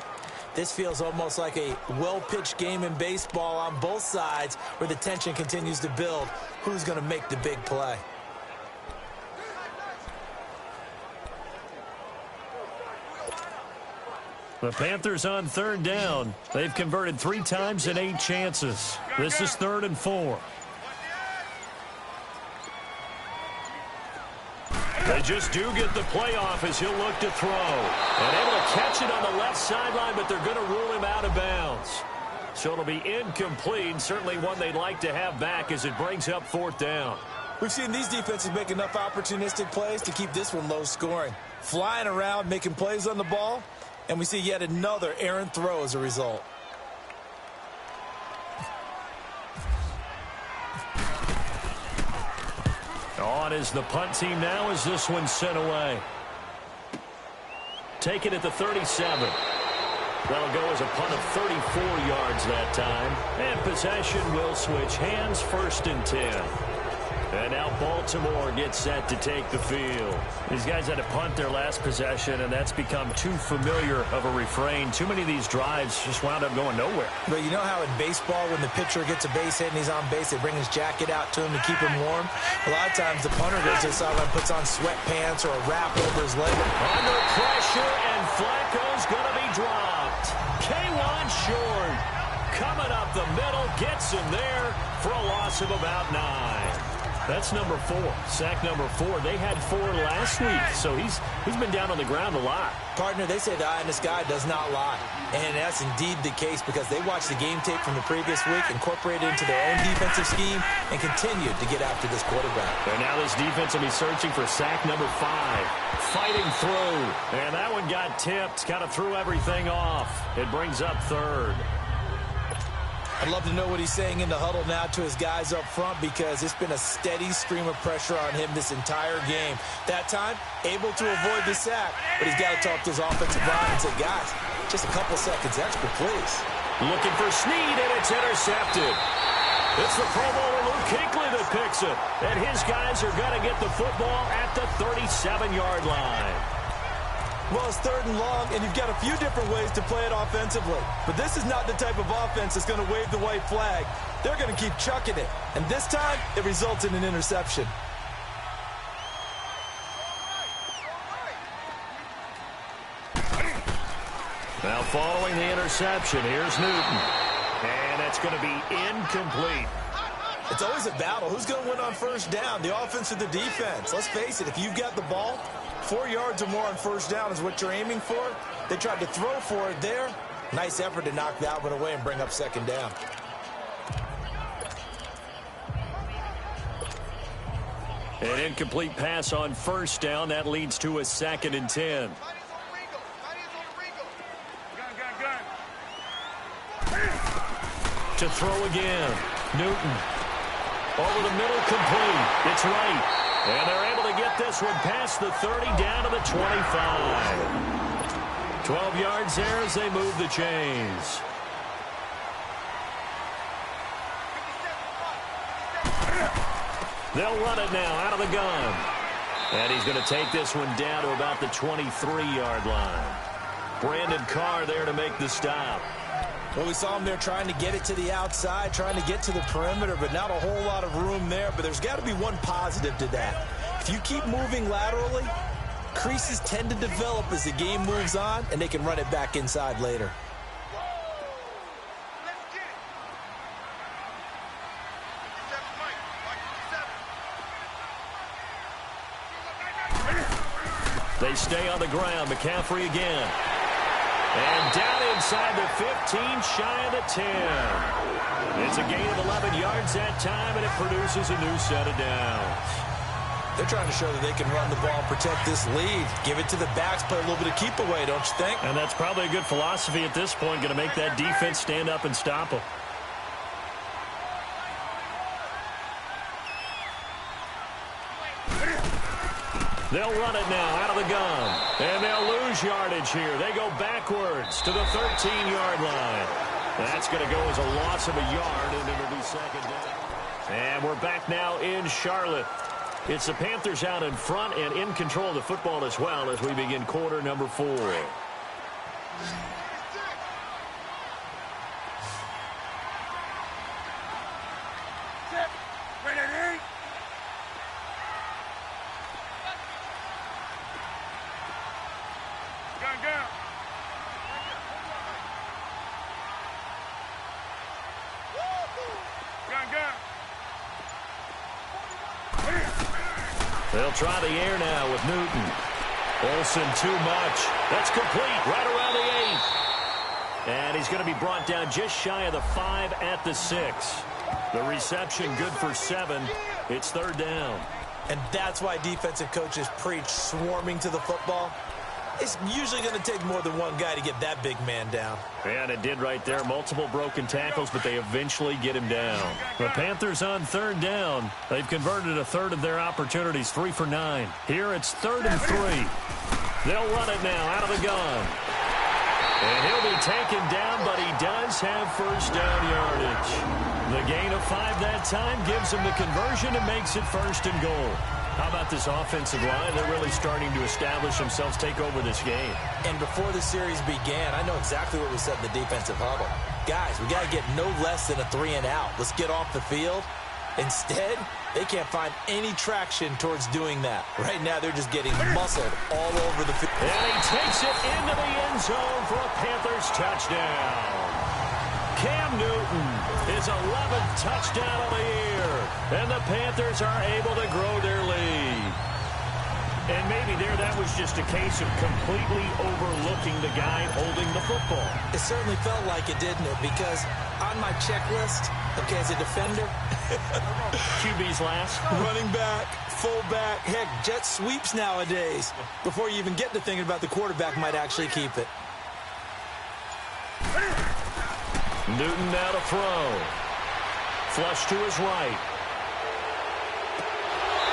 S3: this feels almost like a well-pitched game in baseball on both sides, where the tension continues to build. Who's going to make the big play?
S1: The Panthers on 3rd down. They've converted 3 times in 8 chances. This is 3rd and 4. They just do get the play off as he'll look to throw. And able to catch it on the left sideline, but they're going to rule him out of bounds. So it'll be incomplete, certainly one they'd like to have back as it brings up 4th down.
S3: We've seen these defenses make enough opportunistic plays to keep this one low scoring. Flying around, making plays on the ball. And we see yet another errant throw as a result.
S1: On is the punt team now as this one's sent away. Take it at the 37. That'll go as a punt of 34 yards that time. And possession will switch hands, 1st and 10. And now Baltimore gets set to take the field. These guys had to punt their last possession, and that's become too familiar of a refrain. Too many of these drives just wound up going nowhere.
S3: But you know how in baseball, when the pitcher gets a base hit and he's on base, they bring his jacket out to him to keep him warm? A lot of times the punter goes to the sideline, puts on sweatpants or a wrap over his leg.
S1: Under pressure, and Flacco's going to be dropped. K1 short. Coming up the middle, gets him there for a loss of about 9. That's number 4. Sack number 4. They had 4 last week, so he's been down on the ground a lot.
S3: Partner, they say the eye in the sky does not lie. And that's indeed the case because they watched the game tape from the previous week, incorporated it into their own defensive scheme, and continued to get after this quarterback.
S1: And now this defense will be searching for sack number 5. Fighting through. And that one got tipped. Kind of threw everything off. It brings up 3rd.
S3: I'd love to know what he's saying in the huddle now to his guys up front, because it's been a steady stream of pressure on him this entire game. That time, able to avoid the sack, but he's got to talk to his offensive line and say, guys, just a couple seconds extra, please.
S1: Looking for Snead, and it's intercepted. It's the Pro Bowler Luke Kuechly that picks it, and his guys are going to get the football at the 37-yard line.
S5: Well, it's 3rd and long, and you've got a few different ways to play it offensively. But this is not the type of offense that's going to wave the white flag. They're going to keep chucking it. And this time, it results in an interception.
S1: Now following the interception, here's Newton. And it's going to be incomplete.
S3: It's always a battle. Who's going to win on first down, the offense or the defense? Let's face it, if you've got the ball, 4 yards or more on first down is what you're aiming for. They tried to throw for it there. Nice effort to knock that one away and bring up 2nd down.
S1: An incomplete pass on first down. That leads to a 2nd and 10. To throw again. Newton. Over the middle, complete. It's right. And they're able to get this one past the 30 down to the 25. 12 yards there as they move the chains. They'll run it now out of the gun. And he's going to take this one down to about the 23-yard line. Brandon Carr there to make the stop.
S3: Well, we saw him there trying to get it to the outside, trying to get to the perimeter, but not a whole lot of room there. But there's got to be one positive to that. If you keep moving laterally, creases tend to develop as the game moves on, and they can run it back inside later.
S1: They stay on the ground. McCaffrey again. And down inside the 15, shy of the 10. It's a gain of 11 yards that time, and it produces a new set of downs.
S3: They're trying to show that they can run the ball, protect this lead, give it to the backs, play a little bit of keep away, don't you think?
S1: And that's probably a good philosophy at this point, going to make that defense stand up and stop them. They'll run it now out of the gun. And they'll lose yardage here. They go backwards to the 13-yard line. That's going to go as a loss of a yard, and it'll be 2nd down. And we're back now in Charlotte. It's the Panthers out in front and in control of the football as well as we begin quarter number 4. They'll try the air now with Newton. Olsen too much. That's complete right around the 8. And he's going to be brought down just shy of the 5 at the 6. The reception good for 7. It's 3rd down.
S3: And that's why defensive coaches preach swarming to the football. It's usually going to take more than one guy to get that big man down.
S1: And it did right there. Multiple broken tackles, but they eventually get him down. The Panthers on 3rd down. They've converted a third of their opportunities, 3 for 9. Here it's 3rd and 3. They'll run it now out of the gun. And he'll be taken down, but he does have first down yardage. The gain of 5 that time gives him the conversion and makes it 1st and goal. How about this offensive line? They're really starting to establish themselves, take over this game.
S3: And before the series began, I know exactly what we said in the defensive huddle. Guys, we got to get no less than a 3 and out. Let's get off the field. Instead, they can't find any traction towards doing that. Right now, they're just getting muscled all over the field.
S1: And he takes it into the end zone for a Panthers touchdown. Cam Newton, his 11th touchdown of the year. And the Panthers are able to grow their lead. And maybe that was just a case of completely overlooking the guy holding the football.
S3: It certainly felt like it, didn't it? Because on my checklist, okay, as a defender,
S1: QB's last.
S5: Running back, fullback, heck, jet sweeps nowadays. Before you even get to thinking about the quarterback might actually keep it.
S1: Newton now to throw. Flush to his right.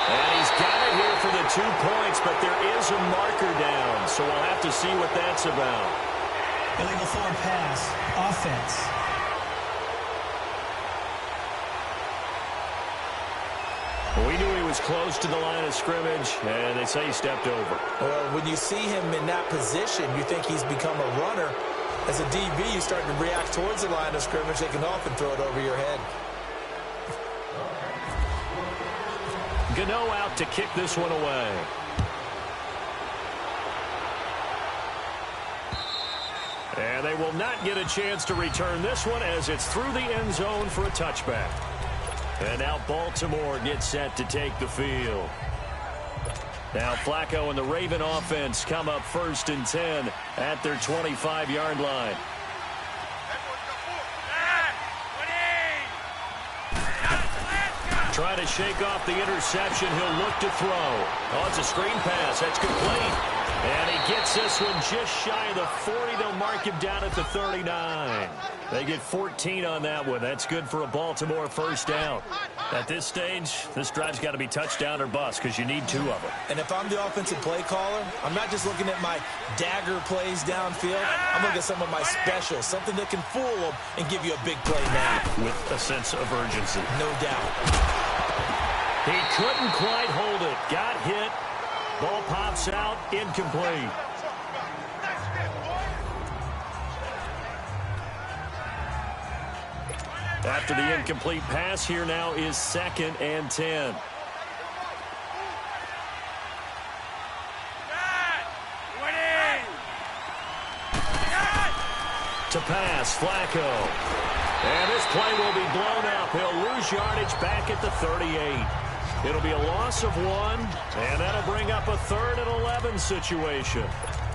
S1: And he's got it here for the 2 points, but there is a marker down, so we'll have to see what that's about.
S4: Illegal forward pass. Offense.
S1: We knew he was close to the line of scrimmage, and they say he stepped over.
S3: Well, when you see him in that position, you think he's become a runner. As a DB, you start to react towards the line of scrimmage. They can often throw it over your head.
S1: Gano out to kick this one away. And they will not get a chance to return this one as it's through the end zone for a touchback. And now Baltimore gets set to take the field. Now Flacco and the Raven offense come up 1st and 10 at their 25-yard line. Trying to shake off the interception. He'll look to throw. Oh, it's a screen pass. That's complete. And he gets this one just shy of the 40. They'll mark him down at the 39. They get 14 on that one. That's good for a Baltimore first down. At this stage, this drive's got to be touchdown or bust because you need 2 of them.
S3: And if I'm the offensive play caller, I'm not just looking at my dagger plays downfield. I'm looking at some of my specials, something that can fool them and give you a big play now.
S1: With a sense of urgency.
S3: No doubt.
S1: He couldn't quite hold it. Got hit. Ball pops out. Incomplete. After the incomplete pass, here now is 2nd and 10. To pass, Flacco. And this play will be blown up. He'll lose yardage back at the 38. It'll be a loss of 1, and that'll bring up a 3rd and 11 situation.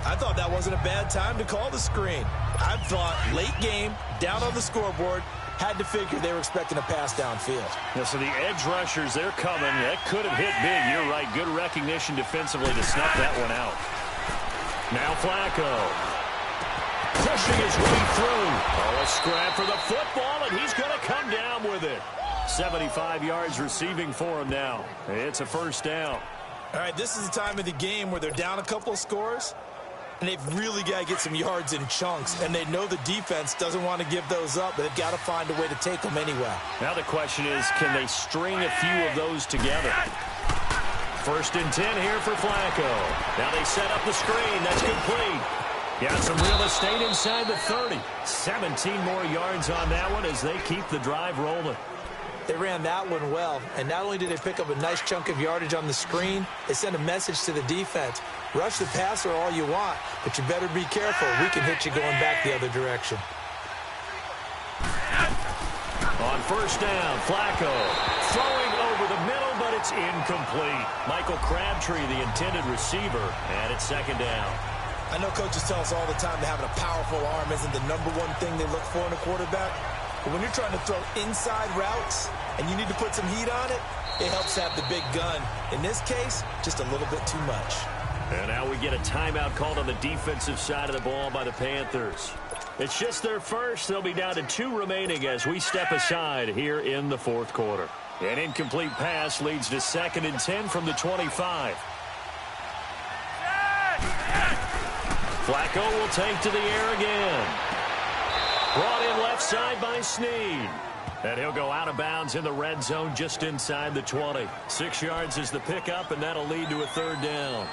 S3: I thought that wasn't a bad time to call the screen. I thought late game, down on the scoreboard, had to figure they were expecting a pass downfield.
S1: Yeah, so the edge rushers, they're coming. That could have hit big. You're right. Good recognition defensively to snuff that one out. Now Flacco. Pushing his way through. Oh, a scrap for the football, and he's going to come down with it. 75 yards receiving for him now. It's a first down.
S3: All right, this is the time of the game where they're down a couple of scores, and they've really got to get some yards in chunks, and they know the defense doesn't want to give those up, but they've got to find a way to take them anyway.
S1: Now the question is, can they string a few of those together? 1st and 10 here for Flacco. Now they set up the screen. That's complete. Got some real estate inside the 30. 17 more yards on that one as they keep the drive rolling.
S3: They ran that one well, and not only did they pick up a nice chunk of yardage on the screen, they sent a message to the defense. Rush the passer all you want, but you better be careful. We can hit you going back the other direction.
S1: On 1st down, Flacco throwing over the middle, but it's incomplete. Michael Crabtree, the intended receiver, and it's 2nd down.
S3: I know coaches tell us all the time that having a powerful arm isn't the #1 thing they look for in a quarterback. But when you're trying to throw inside routes and you need to put some heat on it, it helps have the big gun. In this case, just a little bit too much.
S1: And now we get a timeout called on the defensive side of the ball by the Panthers. It's just their first. They'll be down to 2 remaining as we step aside here in the 4th quarter. An incomplete pass leads to 2nd and 10 from the 25. Flacco will take to the air again. Brought in left side by Snead. And he'll go out of bounds in the red zone just inside the 20. 6 yards is the pickup, and that'll lead to a 3rd down.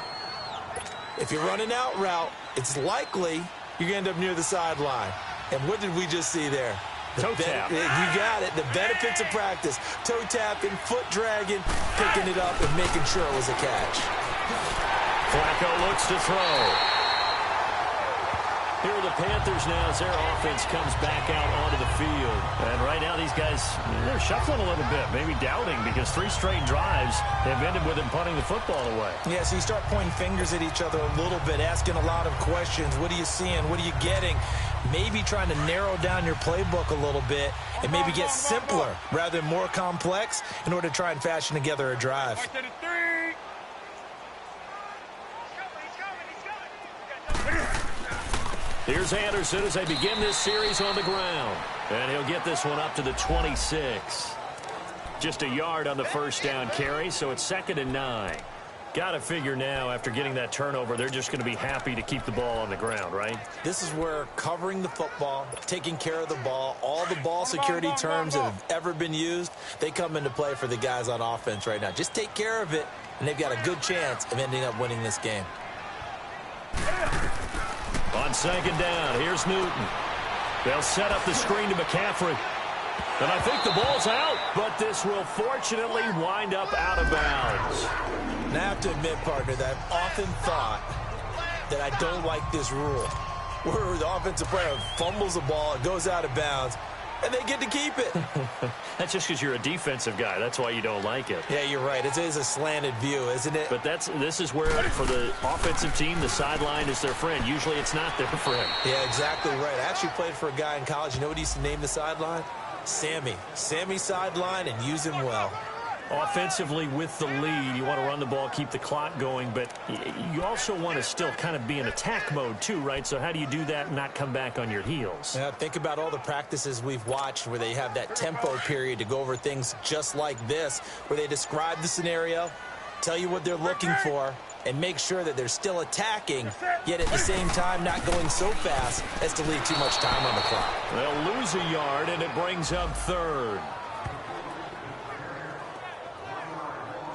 S3: If you're running out route, it's likely you're going to end up near the sideline. And what did we just see there?
S1: Toe tap.
S3: You got it. The benefits of practice. Toe tapping, foot dragging, picking it up, and making sure it was a catch.
S1: Flacco looks to throw. Here are the Panthers now as their offense comes back out onto the field. And right now these guys, they're shuffling a little bit, maybe doubting, because 3 straight drives have ended with them punting the football away.
S3: Yeah, so you start pointing fingers at each other a little bit, asking a lot of questions. What are you seeing? What are you getting? Maybe trying to narrow down your playbook a little bit and maybe get simpler rather than more complex in order to try and fashion together a drive.
S1: Here's Anderson as they begin this series on the ground. And he'll get this one up to the 26. Just a yard on the first down carry, so it's 2nd and 9. Got to figure now, after getting that turnover, they're just going to be happy to keep the ball on the ground, right?
S3: This is where covering the football, taking care of the ball, all the ball security terms that have ever been used, they come into play for the guys on offense right now. Just take care of it, and they've got a good chance of ending up winning this game.
S1: On 2nd down, here's Newton. They'll set up the screen to McCaffrey. And I think the ball's out, but this will fortunately wind up out of bounds.
S3: And I have to admit, partner, that I've often thought that I don't like this rule, where the offensive player fumbles the ball, it goes out of bounds, and they get to keep it.
S1: That's just because you're a defensive guy. That's why you don't like it.
S3: Yeah, you're right. It is a slanted view, isn't it?
S1: But this is where, for the offensive team, the sideline is their friend. Usually it's not their friend.
S3: Yeah, exactly right. I actually played for a guy in college. You know what he used to name the sideline? Sammy. Sammy sideline, and use him well.
S1: Offensively, with the lead, you want to run the ball, keep the clock going, but you also want to still kind of be in attack mode too, right? So how do you do that and not come back on your heels?
S3: Yeah, think about all the practices we've watched where they have that tempo period to go over things just like this, where they describe the scenario, tell you what they're looking for, and make sure that they're still attacking, yet at the same time not going so fast as to leave too much time on the clock.
S1: They'll lose a yard, and it brings up 3rd.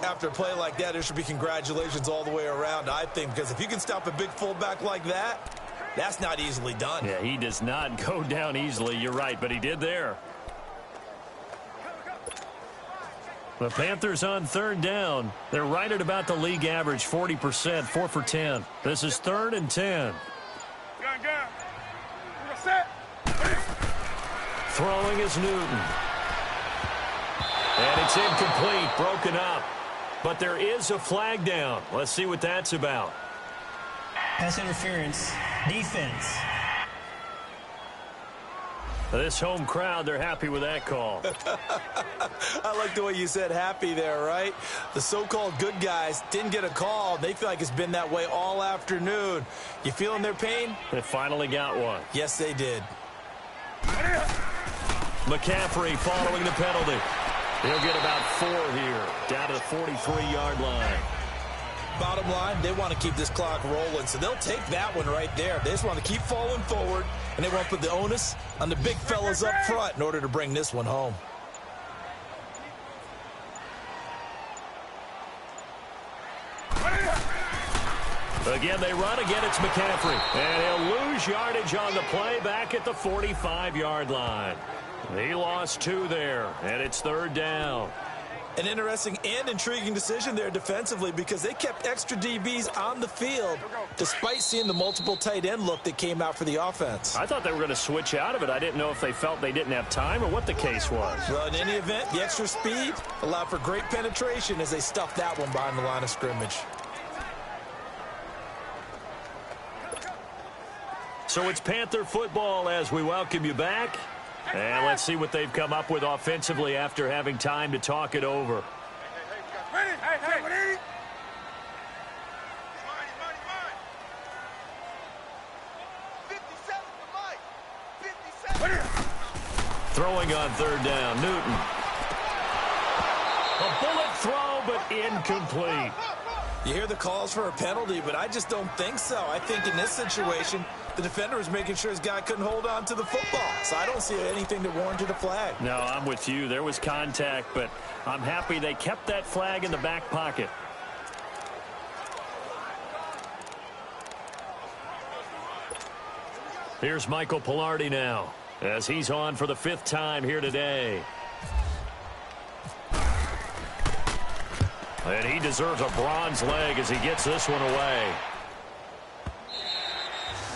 S3: After a play like that, there should be congratulations all the way around, I think, because if you can stop a big fullback like that, that's not easily done.
S1: Yeah, he does not go down easily. You're right, but he did there. The Panthers on 3rd down. They're right at about the league average, 40%, 4 for 10. This is 3rd and 10.
S2: Gun. We're set.
S1: Throwing is Newton. And it's incomplete, broken up. But there is a flag down. Let's see what that's about.
S4: Pass interference. Defense.
S1: This home crowd, they're happy with that call.
S3: I like the way you said happy there, right? The so-called good guys didn't get a call. They feel like it's been that way all afternoon. You feeling their pain?
S1: They finally got one.
S3: Yes, they did.
S1: McCaffrey following the penalty. He'll get about 4 here, down to the 43-yard line.
S3: Bottom line, they want to keep this clock rolling, so they'll take that one right there. They just want to keep falling forward, and they want to put the onus on the big fellas up front in order to bring this one home.
S1: Again, they run. Again, it's McCaffrey. And he'll lose yardage on the play back at the 45-yard line. He lost 2 there, and it's 3rd down.
S3: An interesting and intriguing decision there defensively because they kept extra DBs on the field despite seeing the multiple tight end look that came out for the offense.
S1: I thought they were going to switch out of it. I didn't know if they felt they didn't have time or what the case was.
S3: Well, in any event, the extra speed allowed for great penetration as they stuffed that one behind the line of scrimmage.
S1: So it's Panther football as we welcome you back. And let's see what they've come up with offensively after having time to talk it over.
S2: Ready? Hey, ready?
S1: Throwing on 3rd down, Newton. A bullet throw, but incomplete.
S3: You hear the calls for a penalty, but I just don't think so. I think in this situation, the defender was making sure his guy couldn't hold on to the football. So I don't see anything that warranted a flag.
S1: No, I'm with you. There was contact, but I'm happy they kept that flag in the back pocket. Here's Michael Pilardi now, as he's on for the 5th time here today. And he deserves a bronze leg as he gets this one away.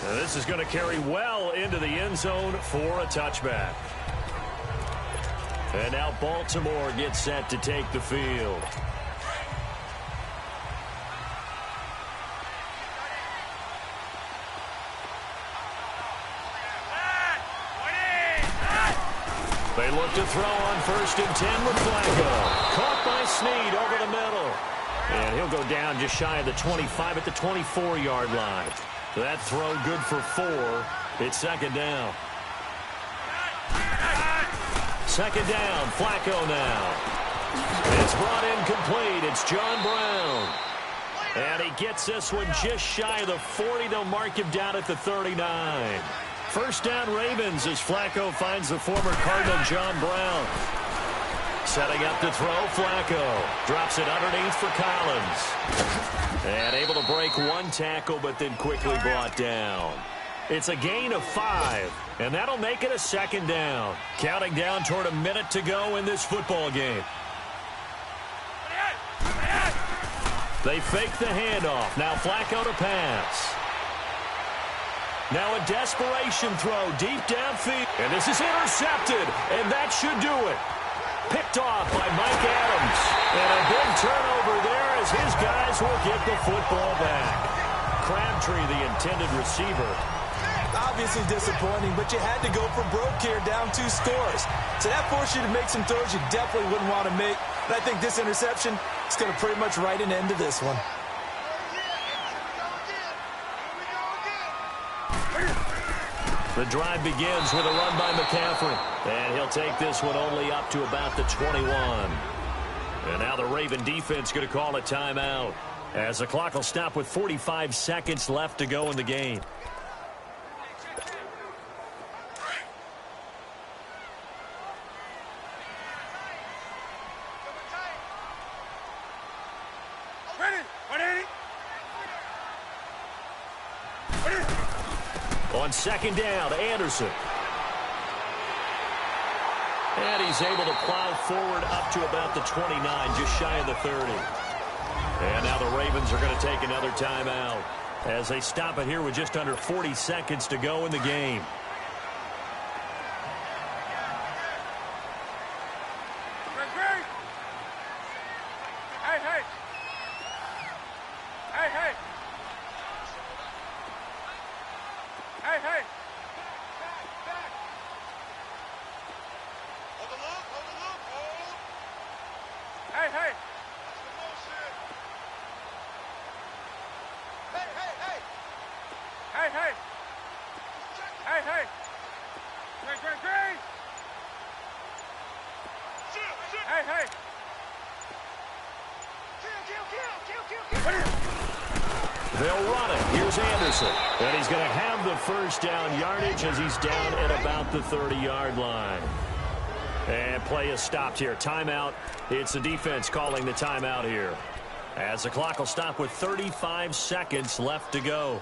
S1: And this is going to carry well into the end zone for a touchback. And now Baltimore gets set to take the field. They look to throw on 1st and 10 with Flacco. Caught by Snead over the middle. And he'll go down just shy of the 25 at the 24-yard line. That throw good for 4. It's second down. Second down, Flacco now. It's brought in complete. It's John Brown. And he gets this one just shy of the 40. They'll mark him down at the 39. First down, Ravens, as Flacco finds the former Cardinal John Brown. Setting up to throw, Flacco. Drops it underneath for Collins. And able to break one tackle, but then quickly brought down. It's a gain of 5, and that'll make it a second down. Counting down toward a minute to go in this football game. They fake the handoff. Now Flacco to pass. Now a desperation throw deep downfield. And this is intercepted, and that should do it. Picked off by Mike Adams. And a big turnover there as his guys will get the football back. Crabtree, the intended receiver.
S5: Obviously disappointing, but you had to go for broke here, down 2 scores. So that forced you to make some throws you definitely wouldn't want to make. And I think this interception is going to pretty much write an end to this one.
S1: The drive begins with a run by McCaffrey. And he'll take this one only up to about the 21. And now the Raven defense going to call a timeout, as the clock will stop with 45 seconds left to go in the game. On second down, Anderson. And he's able to plow forward up to about the 29, just shy of the 30. And now the Ravens are going to take another timeout as they stop it here with just under 40 seconds to go in the game. They'll run it. Here's Anderson. And he's going to have the first down yardage as he's down at about the 30-yard line. And play is stopped here. Timeout. It's the defense calling the timeout here, as the clock will stop with 35 seconds left to go.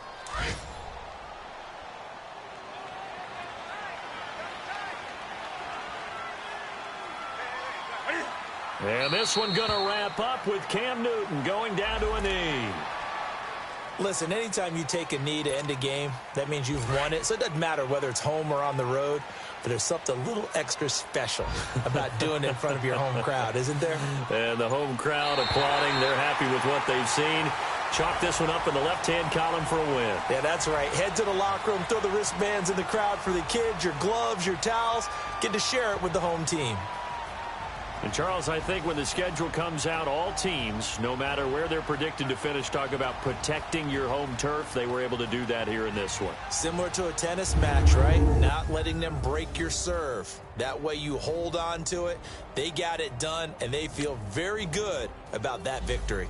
S1: And this one going to wrap up with Cam Newton going down to a knee.
S3: Listen, anytime you take a knee to end a game, that means you've won it. So it doesn't matter whether it's home or on the road, but there's something a little extra special about doing it in front of your home crowd, isn't there?
S1: And the home crowd applauding. They're happy with what they've seen. Chalk this one up in the left-hand column for a win.
S3: Yeah, that's right. Head to the locker room, throw the wristbands in the crowd for the kids, your gloves, your towels. Get to share it with the home team.
S1: And, Charles, I think when the schedule comes out, all teams, no matter where they're predicted to finish, talk about protecting your home turf. They were able to do that here in this one.
S3: Similar to a tennis match, right? Not letting them break your serve. That way you hold on to it. They got it done, and they feel very good about that victory.